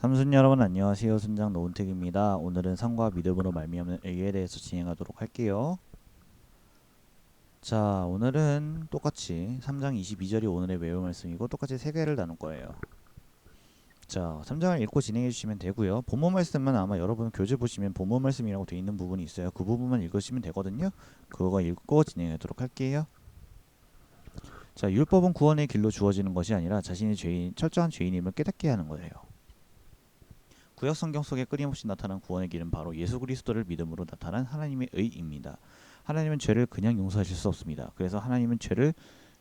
삼순 여러분 안녕하세요. 순장 노은택입니다. 오늘은 상과 믿음으로 말미암는 의에 대해서 진행하도록 할게요. 자, 오늘은 똑같이 3장 22절이 오늘의 외울 말씀이고 똑같이 세 개를 나눌 거예요. 자, 3장을 읽고 진행해 주시면 되고요. 본문 말씀은 아마 여러분 교재 보시면 본문 말씀이라고 되어 있는 부분이 있어요. 그 부분만 읽으시면 되거든요. 그거 읽고 진행하도록 할게요. 자, 율법은 구원의 길로 주어지는 것이 아니라 자신이 철저한 죄인임을 깨닫게 하는 거예요. 구약 성경 속에 끊임없이 나타난 구원의 길은 바로 예수 그리스도를 믿음으로 나타난 하나님의 의입니다. 하나님은 죄를 그냥 용서하실 수 없습니다. 그래서 하나님은 죄를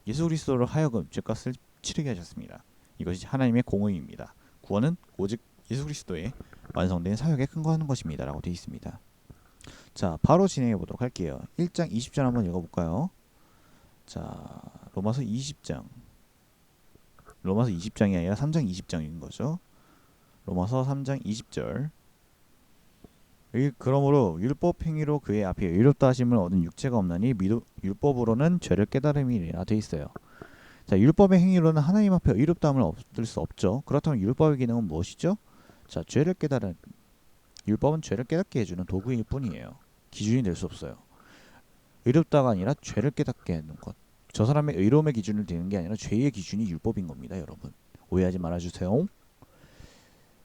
예수 그리스도로 하여금 죄값을 치르게 하셨습니다. 이것이 하나님의 공의입니다. 구원은 오직 예수 그리스도의 완성된 사역에 근거하는 것입니다. 라고 되어 있습니다. 자, 바로 진행해 보도록 할게요. 1장 20절 한번 읽어볼까요? 자, 로마서 20장. 로마서 20장이 아니라 3장 20장인 거죠. 로마서 3장 20절. 그러므로 율법 행위로 그의 앞에 의롭다 하심을 얻은 육체가 없나니 율법으로는 죄를 깨달음이라 돼 있어요. 자, 율법의 행위로는 하나님 앞에 의롭다함을 얻을 수 없죠. 그렇다면 율법의 기능은 무엇이죠? 자, 율법은 죄를 깨닫게 해주는 도구일 뿐이에요. 기준이 될 수 없어요. 의롭다가 아니라 죄를 깨닫게 하는 것. 저 사람의 의로움의 기준을 대는 게 아니라 죄의 기준이 율법인 겁니다, 여러분. 오해하지 말아주세요.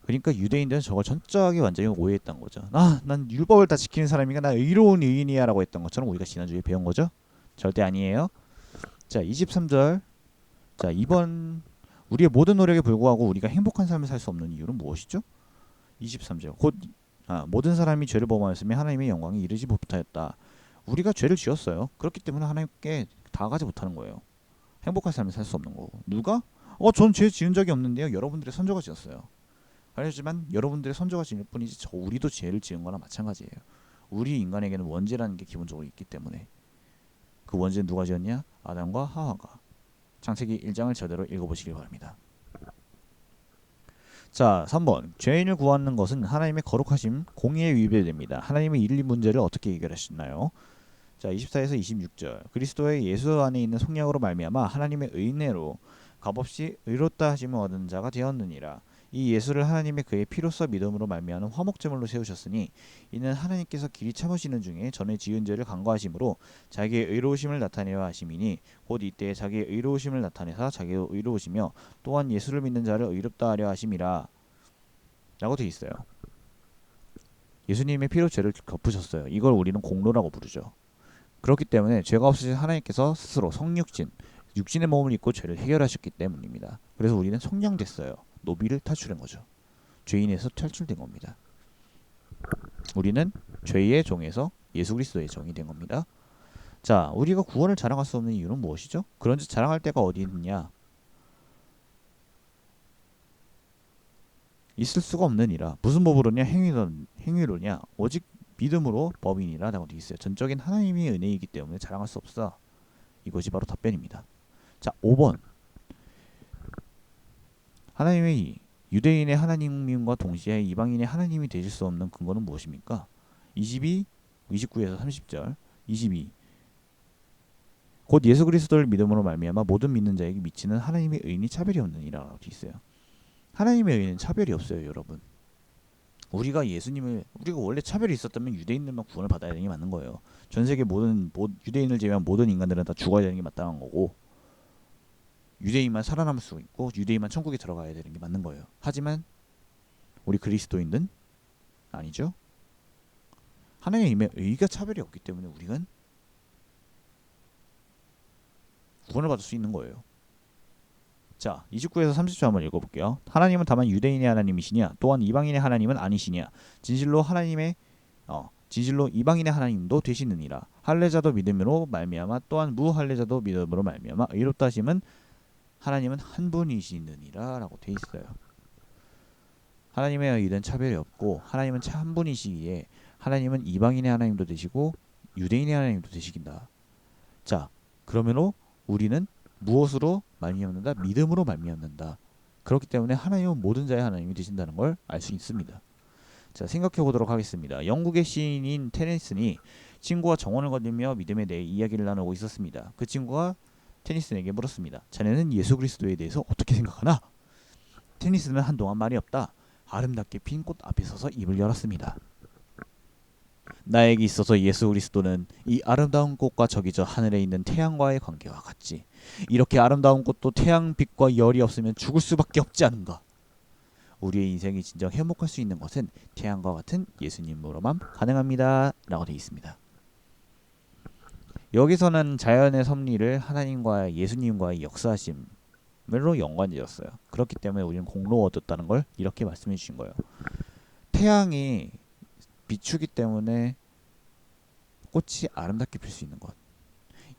그러니까 유대인들은 저걸 철저하게 완전히 오해했던 거죠. 난 율법을 다 지키는 사람이니까 나 의로운 의인이야 라고 했던 것처럼 우리가 지난주에 배운 거죠. 절대 아니에요. 자, 23절. 자, 이번 우리의 모든 노력에 불구하고 우리가 행복한 삶을 살 수 없는 이유는 무엇이죠? 23절. 모든 사람이 죄를 범하였으며 하나님의 영광에 이르지 못하였다. 우리가 죄를 지었어요. 그렇기 때문에 하나님께 다가가지 못하는 거예요. 행복한 삶을 살 수 없는 거고. 누가? 전 죄 지은 적이 없는데요. 여러분들의 선조가 지었어요. 하지만 여러분들의 선조가 지을 뿐이지 우리도 죄를 지은 거나 마찬가지예요. 우리 인간에게는 원죄라는 게 기본적으로 있기 때문에 그 원죄는 누가 지었냐? 아담과 하와가. 창세기 1장을 제대로 읽어보시기 바랍니다. 자, 3번. 죄인을 구하는 것은 하나님의 거룩하심, 공의에 위배됩니다. 하나님의 이 문제를 어떻게 해결하셨나요? 자, 24에서 26절. 그리스도의 예수 안에 있는 속량으로 말미암아 하나님의 은혜로 값없이 의롭다 하심을 얻은 자가 되었느니라. 이 예수를 하나님의 그의 피로써 믿음으로 말미암는 화목제물로 세우셨으니 이는 하나님께서 길이 참으시는 중에 전에 지은 죄를 간과하심으로 자기의 의로우심을 나타내려 하심이니 곧 이때 자기의 의로우심을 나타내사 자기도 의로우시며 또한 예수를 믿는 자를 의롭다 하려 하심이라 라고 되어 있어요. 예수님의 피로 죄를 덮으셨어요. 이걸 우리는 공로라고 부르죠. 그렇기 때문에 죄가 없으신 하나님께서 스스로 육신의 몸을 입고 죄를 해결하셨기 때문입니다. 그래서 우리는 성령됐어요. 노비를 탈출한 거죠. 죄인에서 탈출된 겁니다. 우리는 죄의 종에서 예수 그리스도의 종이 된 겁니다. 자, 우리가 구원을 자랑할 수 없는 이유는 무엇이죠? 그런지 자랑할 데가 어디 있느냐? 있을 수가 없느니라. 무슨 법으로냐? 행위로냐? 오직 믿음으로 법이니라 라고 되어 있어요. 전적인 하나님의 은혜이기 때문에 자랑할 수 없어. 이것이 바로 답변입니다. 자, 5번. 하나님의 유대인의 하나님과 동시에 이방인의 하나님이 되실 수 없는 근거는 무엇입니까? 29에서 30절. 22. 곧 예수 그리스도를 믿음으로 말미암아 모든 믿는 자에게 미치는 하나님의 의인이 차별이 없느니라 라고 되어 있어요. 하나님의 의인은 차별이 없어요, 여러분. 우리가 원래 차별이 있었다면 유대인들만 구원을 받아야 되는 게 맞는 거예요. 전 세계 유대인을 제외한 모든 인간들은 다 죽어야 되는 게 마땅한 거고 유대인만 살아남을 수 있고 유대인만 천국에 들어가야 되는 게 맞는 거예요. 하지만 우리 그리스도인은 아니죠. 하나님의 의가 차별이 없기 때문에 우리는 구원을 받을 수 있는 거예요. 자, 29에서 30절 한번 읽어볼게요. 하나님은 다만 유대인의 하나님이시냐 또한 이방인의 하나님은 아니시냐 진실로 이방인의 하나님도 되시느니라. 할례자도 믿음으로 말미암아 또한 무할례자도 믿음으로 말미암아 의롭다 하심은 하나님은 한 분이시느니라 라고 돼 있어요. 하나님의 의는 차별이 없고 하나님은 한 분이시기에 하나님은 이방인의 하나님도 되시고 유대인의 하나님도 되시긴다. 자, 그러므로 우리는 무엇으로 말미암는다? 믿음으로 말미암는다. 그렇기 때문에 하나님은 모든 자의 하나님이 되신다는 걸 알 수 있습니다. 자, 생각해 보도록 하겠습니다. 영국의 시인인 테니슨이 친구와 정원을 거닐며 믿음에 대해 이야기를 나누고 있었습니다. 그 친구가 테니슨에게 물었습니다. 자네는 예수 그리스도에 대해서 어떻게 생각하나? 테니슨은 한동안 말이 없다. 아름답게 핀 꽃 앞에 서서 입을 열었습니다. 나에게 있어서 예수 그리스도는 이 아름다운 꽃과 저기 저 하늘에 있는 태양과의 관계와 같지. 이렇게 아름다운 꽃도 태양빛과 열이 없으면 죽을 수밖에 없지 않은가. 우리의 인생이 진정 행복할 수 있는 것은 태양과 같은 예수님으로만 가능합니다. 라고 되어 있습니다. 여기서는 자연의 섭리를 하나님과 예수님과의 역사하심으로 연관지었어요. 그렇기 때문에 우리는 공로 얻었다는 걸 이렇게 말씀해 주신 거예요. 태양이 비추기 때문에 꽃이 아름답게 필 수 있는 것.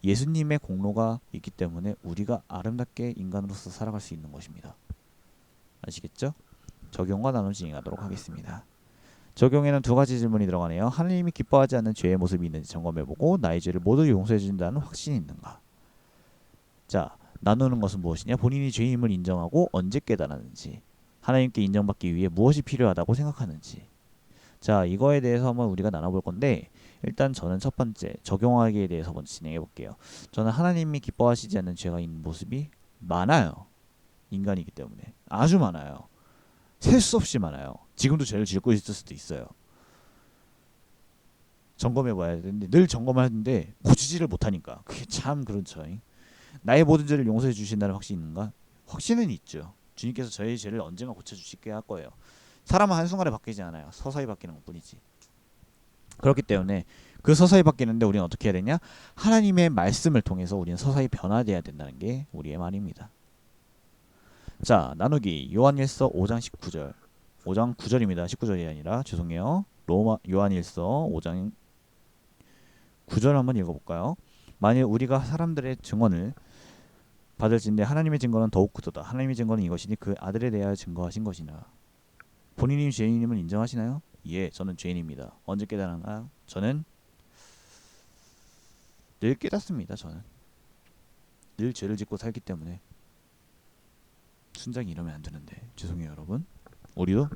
예수님의 공로가 있기 때문에 우리가 아름답게 인간으로서 살아갈 수 있는 것입니다. 아시겠죠? 적용과 나눠 진행하도록 하겠습니다. 적용에는 두 가지 질문이 들어가네요. 하나님이 기뻐하지 않는 죄의 모습이 있는지 점검해보고 나의 죄를 모두 용서해 준다는 확신이 있는가. 자, 나누는 것은 무엇이냐? 본인이 죄임을 인정하고 언제 깨달았는지, 하나님께 인정받기 위해 무엇이 필요하다고 생각하는지. 자, 이거에 대해서 한번 우리가 나눠볼 건데, 일단 저는 첫 번째 적용하기에 대해서 먼저 진행해 볼게요. 저는 하나님이 기뻐하시지 않는 죄가 있는 모습이 많아요. 인간이기 때문에 아주 많아요. 셀 수 없이 많아요. 지금도 죄를 짓고 있을 수도 있어요. 점검해 봐야 되는데 늘 점검하는데 고치지를 못하니까 그게 참 그렇죠. 나의 모든 죄를 용서해 주신다는 확신이 있는가? 확신은 있죠. 주님께서 저의 죄를 언젠가 고쳐주시게 할 거예요. 사람은 한순간에 바뀌지 않아요. 서서히 바뀌는 것뿐이지. 그렇기 때문에 그 서서히 바뀌는데 우리는 어떻게 해야 되냐? 하나님의 말씀을 통해서 우리는 서서히 변화되어야 된다는 게 우리의 말입니다. 자, 나누기 요한일서 5장 19절 5장 9절입니다. 19절이 아니라 죄송해요. 요한일서 5장 9절 한번 읽어볼까요? 만일 우리가 사람들의 증언을 받을진대 하나님의 증거는 더욱 크도다. 하나님의 증거는 이것이니 그 아들에 대하여 증거하신 것이나. 본인이 죄인임을 인정하시나요? 예, 저는 죄인입니다. 언제 깨달았나요? 저는 늘 깨닫습니다. 저는 늘 죄를 짓고 살기 때문에. 순장이 이러면 안 되는데 죄송해요 여러분. 우리도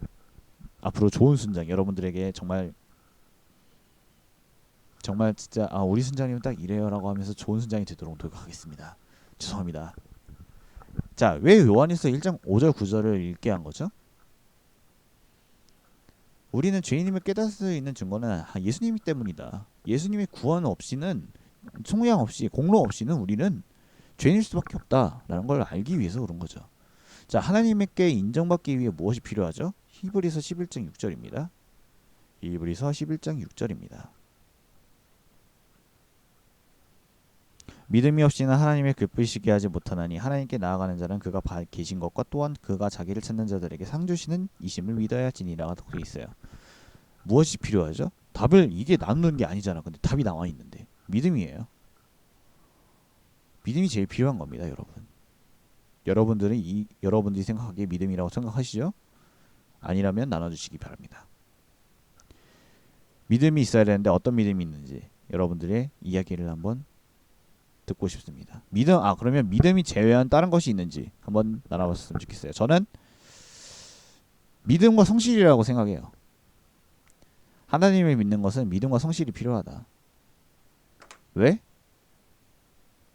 앞으로 좋은 순장 여러분들에게 정말 진짜 우리 순장님은 딱 이래요라고 하면서 좋은 순장이 되도록 노력하겠습니다. 죄송합니다. 자, 왜 요한일서 1장 5절 9절을 읽게 한 거죠? 우리는 죄인임을 깨달을 수 있는 증거는 예수님 때문이다. 예수님의 구원 없이는, 속량 없이, 공로 없이는 우리는 죄인일 수밖에 없다라는 걸 알기 위해서 그런 거죠. 자, 하나님께 인정받기 위해 무엇이 필요하죠? 히브리서 11장 6절입니다. 히브리서 11장 6절입니다. 믿음이 없이는 하나님의 기쁘시게 하지 못하나니 하나님께 나아가는 자는 그가 계신 것과 또한 그가 자기를 찾는 자들에게 상 주시는 이심을 믿어야 지니라가 되어 있어요. 무엇이 필요하죠? 답을 이게 나누는 게 아니잖아. 근데 답이 나와 있는데 믿음이에요. 믿음이 제일 필요한 겁니다, 여러분. 여러분들이 생각하기에 믿음이라고 생각하시죠? 아니라면 나눠주시기 바랍니다. 믿음이 있어야 되는데 어떤 믿음이 있는지 여러분들의 이야기를 한번 듣고 싶습니다. 그러면 믿음이 제외한 다른 것이 있는지 한번 나눠봤으면 좋겠어요. 저는 믿음과 성실이라고 생각해요. 하나님을 믿는 것은 믿음과 성실이 필요하다. 왜?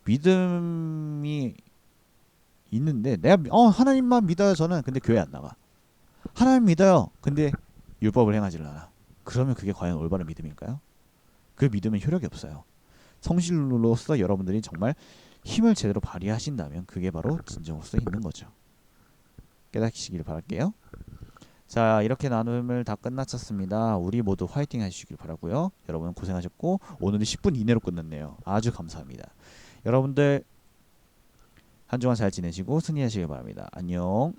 믿음이 있는데 내가 하나님만 믿어요 저는. 근데 교회 안 나가. 하나님 믿어요. 근데 율법을 행하지 않아. 그러면 그게 과연 올바른 믿음일까요? 그 믿음은 효력이 없어요. 성실로서 여러분들이 정말 힘을 제대로 발휘하신다면 그게 바로 진정으로서 있는 거죠. 깨닫시길 바랄게요. 자, 이렇게 나눔을 다 끝마쳤습니다. 우리 모두 화이팅 하시길 바라고요. 여러분 고생하셨고 오늘은 10분 이내로 끝났네요. 아주 감사합니다. 여러분들 한 주간 잘 지내시고 승리하시길 바랍니다. 안녕.